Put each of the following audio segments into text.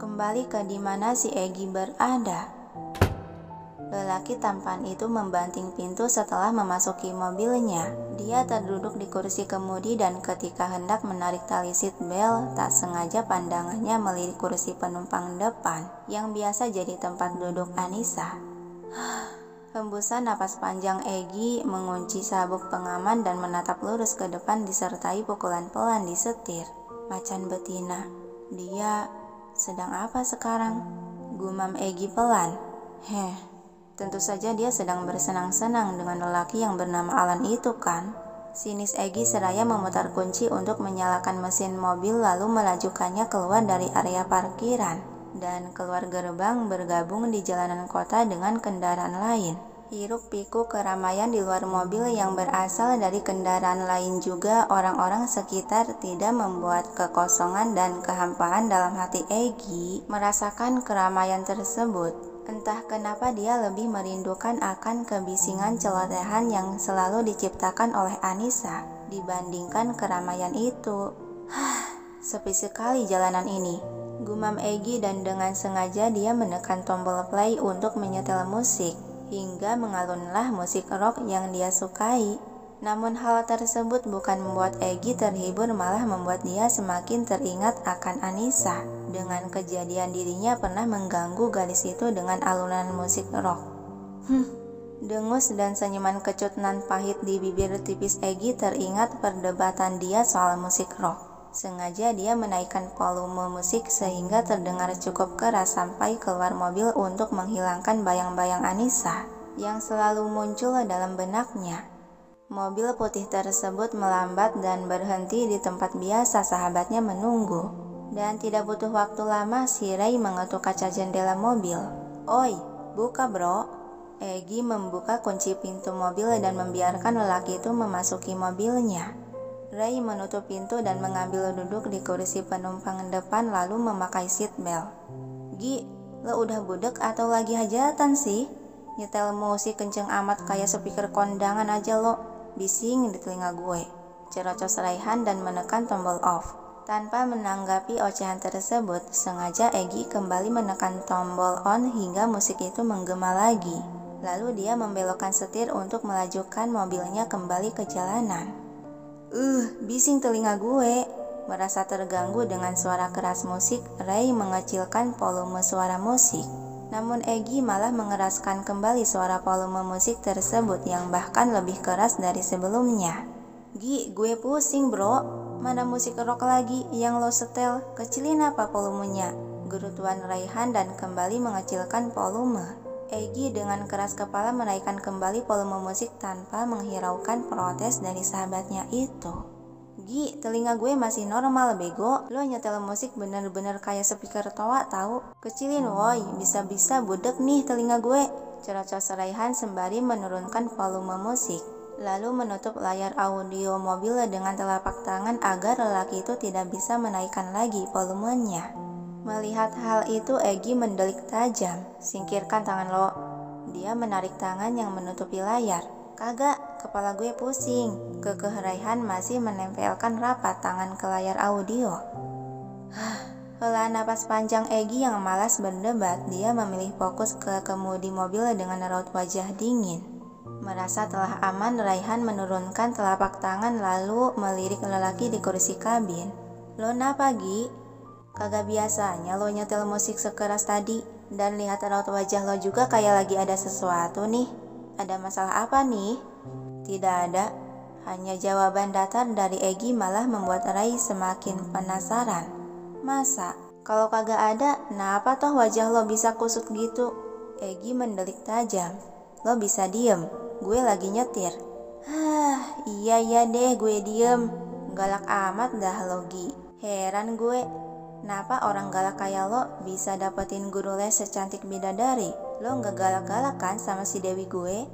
kembali ke dimana si Egi berada. Lelaki tampan itu membanting pintu setelah memasuki mobilnya. Dia terduduk di kursi kemudi dan ketika hendak menarik tali seat belt, tak sengaja pandangannya melirik kursi penumpang depan yang biasa jadi tempat duduk Anissa. Hembusan napas panjang Egi mengunci sabuk pengaman dan menatap lurus ke depan disertai pukulan pelan di setir. Macan betina. Dia sedang apa sekarang? Gumam Egi pelan. Tentu saja dia sedang bersenang-senang dengan lelaki yang bernama Alan itu kan? Sinis Egi seraya memutar kunci untuk menyalakan mesin mobil lalu melajukannya keluar dari area parkiran dan keluar gerbang bergabung di jalanan kota dengan kendaraan lain. Hiruk pikuk keramaian di luar mobil yang berasal dari kendaraan lain juga orang-orang sekitar tidak membuat kekosongan dan kehampaan dalam hati Egi merasakan keramaian tersebut. Entah kenapa dia lebih merindukan akan kebisingan celotehan yang selalu diciptakan oleh Anissa dibandingkan keramaian itu. Sepi sekali jalanan ini, gumam Egi dan dengan sengaja dia menekan tombol play untuk menyetel musik hingga mengalunlah musik rock yang dia sukai. Namun hal tersebut bukan membuat Egi terhibur, malah membuat dia semakin teringat akan Anissa dengan kejadian dirinya pernah mengganggu gadis itu dengan alunan musik rock. Dengus dan senyuman kecut nan pahit di bibir tipis Egi teringat perdebatan dia soal musik rock. Sengaja dia menaikkan volume musik sehingga terdengar cukup keras sampai keluar mobil untuk menghilangkan bayang-bayang Anissa yang selalu muncul dalam benaknya. Mobil putih tersebut melambat dan berhenti di tempat biasa sahabatnya menunggu. Dan tidak butuh waktu lama si Ray mengetuk kaca jendela mobil. "Oi, buka bro." Egi membuka kunci pintu mobil dan membiarkan lelaki itu memasuki mobilnya. Ray menutup pintu dan mengambil duduk di kursi penumpang depan lalu memakai seat belt. "Gi, lo udah budek atau lagi hajatan sih? Nyetel musik kenceng amat kayak speaker kondangan aja lo. Bising di telinga gue," cerocos Raihan dan menekan tombol off. Tanpa menanggapi ocehan tersebut, sengaja Egi kembali menekan tombol on hingga musik itu menggema lagi. Lalu dia membelokkan setir untuk melajukan mobilnya kembali ke jalanan. Bising telinga gue." Merasa terganggu dengan suara keras musik, Ray mengecilkan volume suara musik. Namun Egi malah mengeraskan kembali suara volume musik tersebut yang bahkan lebih keras dari sebelumnya. "Gi, gue pusing bro. Mana musik rock lagi yang lo setel? Kecilin apa volumenya?" gerutuan Raihan dan kembali mengecilkan volume. Egi dengan keras kepala menaikkan kembali volume musik tanpa menghiraukan protes dari sahabatnya itu. "Gi, telinga gue masih normal bego. Lo nyetel musik bener-bener kayak speaker toa tahu. Kecilin woi, bisa-bisa budek nih telinga gue," cerocos Raihan sembari menurunkan volume musik. Lalu menutup layar audio mobil dengan telapak tangan agar lelaki itu tidak bisa menaikkan lagi volumenya. Melihat hal itu Egi mendelik tajam. "Singkirkan tangan lo." Dia menarik tangan yang menutupi layar. "Kagak, kepala gue pusing." Kekeh Raihan masih menempelkan rapat tangan ke layar audio. Hela napas panjang Egi yang malas berdebat, dia memilih fokus ke kemudi mobil dengan raut wajah dingin. Merasa telah aman, Raihan menurunkan telapak tangan lalu melirik lelaki di kursi kabin. "Lo napa Gi? Kagak biasanya lo nyetel musik sekeras tadi, dan lihat raut wajah lo juga kayak lagi ada sesuatu nih. Ada masalah apa nih?" "Tidak ada." Hanya jawaban datar dari Egi malah membuat Ray semakin penasaran. "Masa? Kalau kagak ada, kenapa toh wajah lo bisa kusut gitu?" Egi mendelik tajam. "Lo bisa diem? Gue lagi nyetir." Iya deh gue diem." Galak amat dah lo Gi. Heran gue. Kenapa orang galak kayak lo bisa dapetin guru les secantik bidadari? Lo gak galak-galak kan sama si Dewi gue?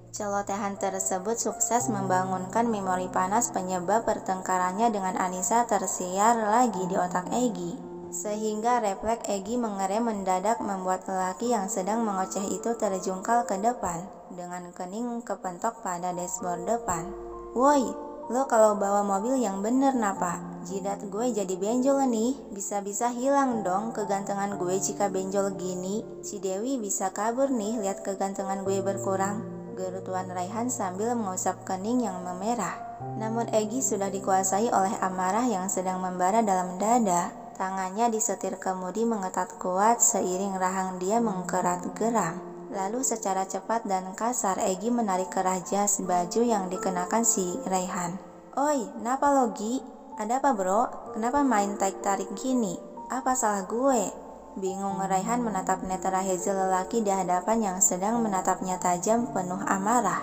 Celotehan tersebut sukses membangunkan memori panas penyebab pertengkarannya dengan Anissa tersiar lagi di otak Egi. Sehingga refleks Egi mengerem mendadak membuat lelaki yang sedang mengoceh itu terjungkal ke depan dengan kening kepentok pada dashboard depan. "Woi, lo kalau bawa mobil yang bener napa? jidat gue jadi benjol nih. Bisa-bisa hilang dong kegantengan gue jika benjol gini. Si Dewi bisa kabur nih lihat kegantengan gue berkurang, geru Tuan Raihan sambil mengusap kening yang memerah. Namun Egy sudah dikuasai oleh amarah yang sedang membara dalam dada. Tangannya di setir kemudi mengetat kuat seiring rahang dia mengkerat geram. Lalu secara cepat dan kasar Egy menarik kerah jas baju yang dikenakan si Raihan. "Oi, kenapa lo Gi? Ada apa bro? Kenapa main tarik-tarik gini? Apa salah gue?" Bingung Raihan menatap netera hazel lelaki di hadapan yang sedang menatapnya tajam penuh amarah.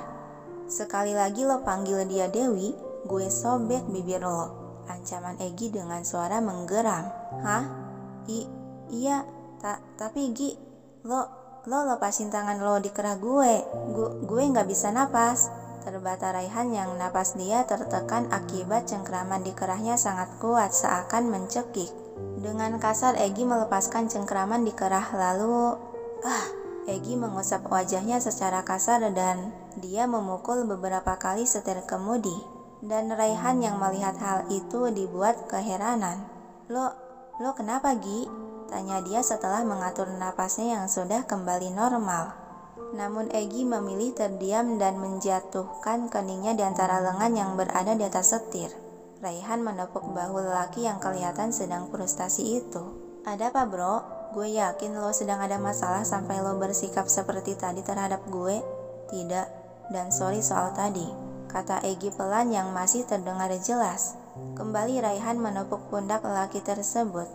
"Sekali lagi lo panggil dia Dewi, gue sobek bibir lo," ancaman Egy dengan suara menggeram. "Hah? Iya, tapi Gi, lo lepasin tangan lo di kerah gue. Gue nggak bisa napas," terbata Raihan yang napas dia tertekan akibat cengkraman di kerahnya sangat kuat seakan mencekik. Dengan kasar Egy melepaskan cengkraman di kerah lalu Egy mengusap wajahnya secara kasar dan dia memukul beberapa kali setir kemudi. Dan Raihan yang melihat hal itu dibuat keheranan. Lo kenapa Gi?" tanya dia setelah mengatur napasnya yang sudah kembali normal. Namun Egy memilih terdiam dan menjatuhkan keningnya di antara lengan yang berada di atas setir. Raihan menepuk bahu lelaki yang kelihatan sedang frustasi itu. "Ada apa bro? Gue yakin lo sedang ada masalah sampai lo bersikap seperti tadi terhadap gue." "Tidak, dan sorry soal tadi," kata Egy pelan yang masih terdengar jelas. Kembali Raihan menepuk pundak lelaki tersebut.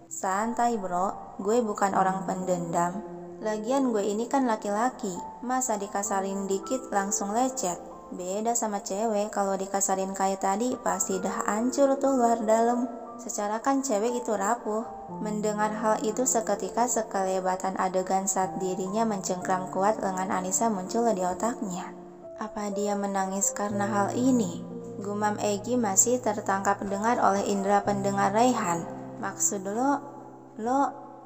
"Santai bro, gue bukan orang pendendam. Lagian gue ini kan laki-laki, masa dikasarin dikit langsung lecet. Beda sama cewek, kalau dikasarin kayak tadi pasti dah hancur tuh luar dalam. Secara kan cewek itu rapuh." Mendengar hal itu seketika sekelebatan adegan saat dirinya mencengkram kuat lengan Anissa muncul di otaknya. Apa dia menangis karena hal ini? Gumam Egy masih tertangkap dengar oleh indera pendengar Raihan. "Maksud lo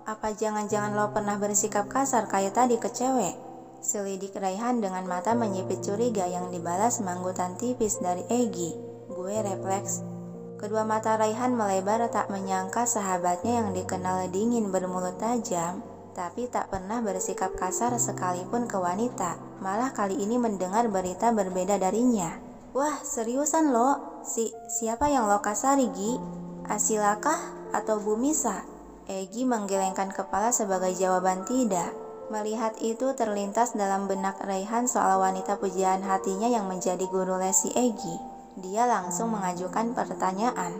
apa jangan-jangan lo pernah bersikap kasar kayak tadi ke cewek?" selidik Raihan dengan mata menyipit curiga yang dibalas manggutan tipis dari Egy. "Gue refleks." Kedua mata Raihan melebar tak menyangka sahabatnya yang dikenal dingin bermulut tajam, tapi tak pernah bersikap kasar sekalipun ke wanita, malah kali ini mendengar berita berbeda darinya. "Wah, seriusan lo? Siapa yang lo kasari Gi? Asilakah atau Bumisa?" Egy menggelengkan kepala sebagai jawaban tidak. Melihat itu terlintas dalam benak Raihan soal wanita pujaan hatinya yang menjadi guru les si Egy. Dia langsung mengajukan pertanyaan.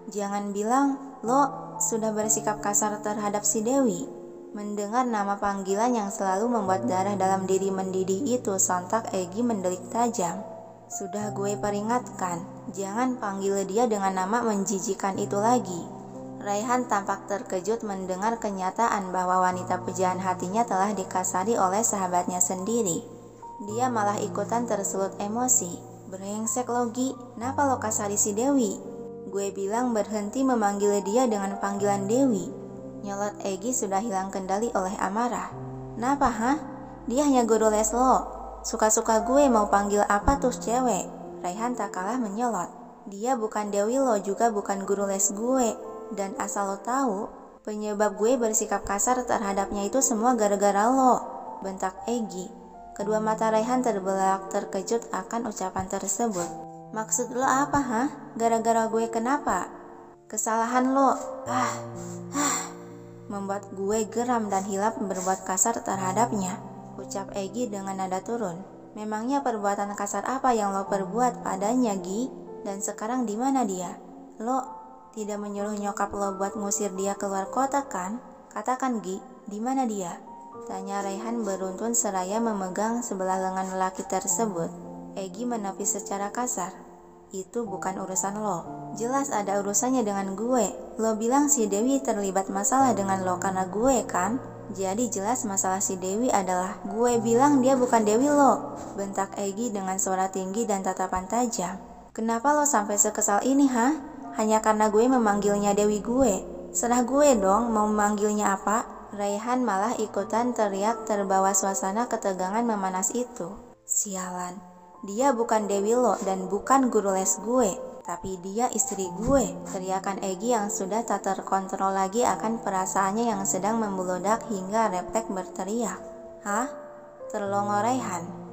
"Jangan bilang lo sudah bersikap kasar terhadap si Dewi." Mendengar nama panggilan yang selalu membuat darah dalam diri mendidih itu, sontak Egy mendelik tajam. "Sudah gue peringatkan, jangan panggil dia dengan nama menjijikan itu lagi." Raihan tampak terkejut mendengar kenyataan bahwa wanita pujaan hatinya telah dikasari oleh sahabatnya sendiri. Dia malah ikutan tersulut emosi. "Brengsek lo Gi, kenapa lo kasari si Dewi? Gue bilang berhenti memanggil dia dengan panggilan Dewi." Nyolot Egy sudah hilang kendali oleh amarah. "Kenapa hah? Dia hanya guru les lo. Suka-suka gue mau panggil apa tuh cewek?" Raihan tak kalah menyolot. "Dia bukan Dewi lo juga bukan guru les gue. Dan asal lo tahu, penyebab gue bersikap kasar terhadapnya itu semua gara-gara lo," bentak Egy. Kedua mata Raihan terbelalak terkejut akan ucapan tersebut. "Maksud lo apa hah? Gara-gara gue kenapa? Kesalahan lo membuat gue geram dan hilap berbuat kasar terhadapnya," ucap Egy dengan nada turun. "Memangnya perbuatan kasar apa yang lo perbuat padanya Gi? Dan sekarang di mana dia? Lo tidak menyuruh nyokap lo buat ngusir dia keluar kota kan? Katakan Gi, di mana dia?" tanya Raihan beruntun seraya memegang sebelah lengan lelaki tersebut. Egy menepis secara kasar. "Itu bukan urusan lo. Jelas ada urusannya dengan gue. Lo bilang si Dewi terlibat masalah dengan lo karena gue kan? Jadi jelas masalah si Dewi adalah gue bilang dia bukan Dewi lo," bentak Egy dengan suara tinggi dan tatapan tajam. "Kenapa lo sampai sekesal ini hah? Hanya karena gue memanggilnya Dewi gue? Serah gue dong mau memanggilnya apa." Raihan malah ikutan teriak terbawa suasana ketegangan memanas itu. "Sialan, Dia bukan Dewi lo dan bukan guru les gue, tapi dia istri gue. Teriakan Egy yang sudah tak terkontrol lagi akan perasaannya yang sedang membeludak hingga refleks berteriak. Hah? Terlongo Raihan.